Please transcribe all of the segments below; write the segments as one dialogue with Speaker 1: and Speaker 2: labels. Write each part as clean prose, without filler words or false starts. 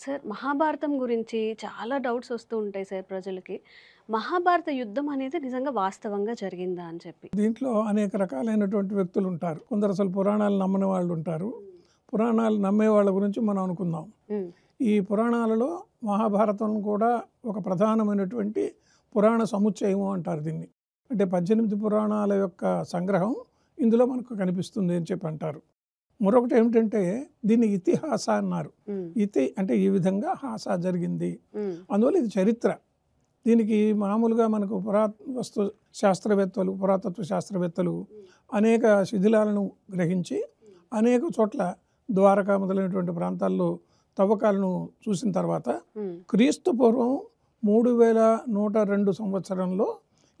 Speaker 1: Sir Mahabharatam గురించి చాలా doubts వస్తూ ఉంటాయి సార్ ప్రజలకి. మహాభారత యుద్ధం అనేది నిజంగా వాస్తవంగా జరిగిందా అని చెప్పి.
Speaker 2: దీంట్లో అనేక రకాలైనటువంటి వ్యక్తులు ఉంటారు. కొందరు అసలు పురాణాలు నమ్మని వాళ్ళు ఉంటారు. పురాణాలు నమ్మే వాళ్ళ గురించి మనం అనుకుందాం.
Speaker 1: హ్మ్.
Speaker 2: ఈ పురాణాలలో మహాభారతం కూడా ఒక ప్రధానమైనటువంటి పురాణ సముచ్చయము అంటారు దీన్ని. అంటే 18 పురాణాల యొక్క సంగ్రహం ఇందులో మనకు కనిపిస్తుంది అని చెప్పి అంటారు. మరొకటి ఏమిటంటే దీన్ని ఇతిహాస అన్నారు.
Speaker 1: హ్మ్.
Speaker 2: ఇతి అంటే ఈ విధంగా హాస జరిగింది.
Speaker 1: హ్మ్.
Speaker 2: అందువల్ల ఇది చరిత్ర. దీనికి మామూలుగా మనకు పురావస్తు శాస్త్రవేత్తలు, పురాతత్వ శాస్త్రవేత్తలు అనేక శిథిలాలను గ్రహించి అనేక చోట్ల ద్వారకా మొదలైనటువంటి ప్రాంతాల్లో తవ్వకాలను చూసిన తర్వాత
Speaker 1: హ్మ్.
Speaker 2: క్రీస్తు పూర్వం 3102 సంవత్సరంలో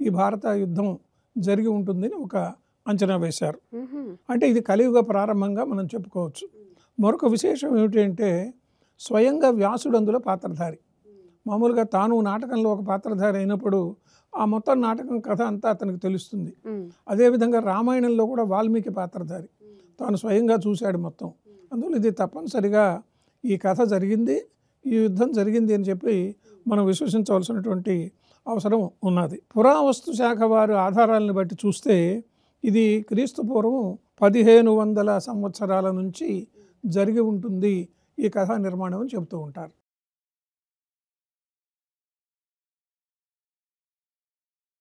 Speaker 2: ఈ భారత యుద్ధం జరిగి ఉంటుందని ఒక అంచనా వేశారు.
Speaker 1: హుహు.
Speaker 2: అంటే ఇది కలియుగ ప్రారంభంగా మనం చెప్పుకోవచ్చు. మరొక విశేషం ఏమిటంటే స్వయంగా వ్యాసుడు అందులో పాత్రధారి. మామూలుగా తాను నాటకంలో ఒక పాత్రధారి అయినప్పుడు ఆ మొత్తం నాటకం కథ అంతా అతనికి తెలుస్తుంది.
Speaker 1: హ్మ్.
Speaker 2: అదేవిధంగా రామాయణంలో కూడా వాల్మీకి పాత్రధారి. తాను స్వయంగా చూశాడు మొత్తం. అందువల్ల ఇది తప్పనిసరిగా ఈ కథ జరిగింది, ఈ యుద్ధం జరిగింది అని చెప్పి మనం విశ్వసించవలసినటువంటి అవసరం ఉన్నది. పురావస్తు శాఖ వారి ఆధారాలను బట్టి చూస్తే ఇది క్రీస్తు పూర్వం 1500 సంవత్సరాల నుంచి జరిగి ఉంటుంది ఈ కథా నిర్మాణం అని చెబుతూ ఉంటారు.